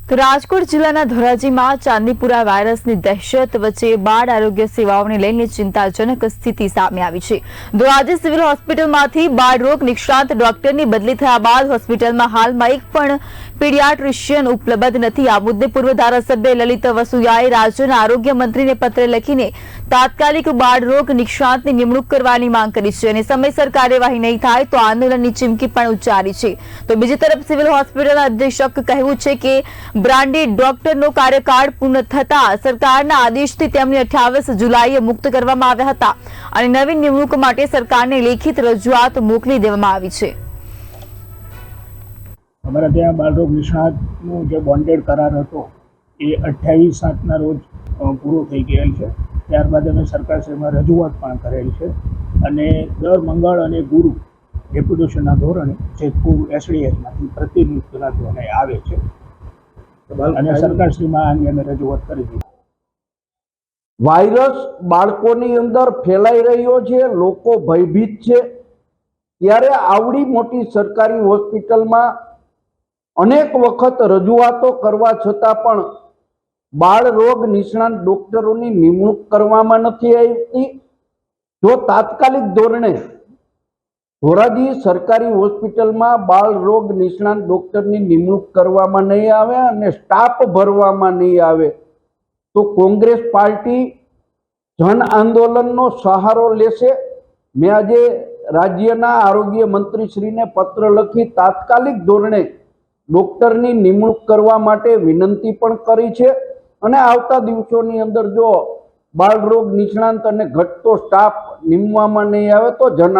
તો રાજકોટ જિલ્લાના ધોરાજીમાં ચાંદીપુરા વાયરસની દહેશત વચ્ચે બાળ આરોગ્ય સેવાઓને લઈને ચિંતાજનક સ્થિતિ સામે આવી છે। ધોરાજી સિવિલ હોસ્પિટલમાંથી બાળ રોગ નિષ્ણાત ડોક્ટરની બદલી થયા બાદ હોસ્પિટલમાં હાલમાં એક પણ પીડિયાટ્રિશિયન ઉપલબ્ધ નથી। આ મુદ્દે પૂર્વ ધારાસભ્ય લલિત વસુયાએ રાજ્યના આરોગ્ય મંત્રીને પત્ર લખીને તાત્કાલિક બાળ રોગ નિષ્ણાતની નિમણૂક કરવાની માંગ કરી છે અને સમયસર કાર્યવાહી નહીં થાય તો આંદોલનની ચીમકી પણ ઉચ્ચારી છે। તો બીજી તરફ સિવિલ હોસ્પિટલના અધિક્ષક કહેવું છે કે બ્રાન્ડેડ ડોક્ટરનો કાર્યકાળ પૂર્ણ થતા સરકારના આદેશથી તેમને 28 જુલાઈએ મુક્ત કરવામાં આવ્યા હતા અને નવી નિમણૂક માટે સરકારને લેખિત રજૂઆત મોકલી દેવામાં આવી છે। અમારા ત્યાં બાળરોગ નિષ્ણાતનો જે બોન્ડેડ કરાર હતો એ 28/7ના રોજ પૂરો થઈ ગયેલ છે। ત્યારબાદ અમે સરકારશ્રીમાં રજૂઆત પણ કરેલ છે અને દર મંગળ અને ગુરુ ડેપ્યુટેશનના ધોરણે જેતપુર એસડીએસમાંથી પ્રતિનિધિત્વ આવે છે અને સરકારશ્રીમાં આ અંગે અમે રજૂઆત કરી દીધી। વાયરસ બાળકોની અંદર ફેલાઈ રહ્યો છે, લોકો ભયભીત છે, ત્યારે આવડી મોટી સરકારી હોસ્પિટલમાં અનેક વખત રજૂઆતો કરવા છતાં પણ બાળ રોગ નિષ્ણાત ડોક્ટરોની નિમણૂક કરવામાં નથી આવતી। જો તાત્કાલિક ધોરણે ધોરાજી સરકારી હોસ્પિટલમાં બાળ રોગ નિષ્ણાત ડોક્ટરની નિમણૂક કરવામાં નહીં આવે અને સ્ટાફ ભરવામાં નહીં આવે તો કોંગ્રેસ પાર્ટી જન આંદોલનનો સહારો લેશે। મેં આજે રાજ્યના આરોગ્ય મંત્રીશ્રીને પત્ર લખી તાત્કાલિક ધોરણે ડોક્ટરની નિમણૂક કરવા માટે વિનંતી પણ કરી છે અને આવતા દિવસોની અંદર જો બાળ રોગ નિષ્ણાત અને ઘટતો સ્ટાફ નીમવામાં નહીં આવે તો જન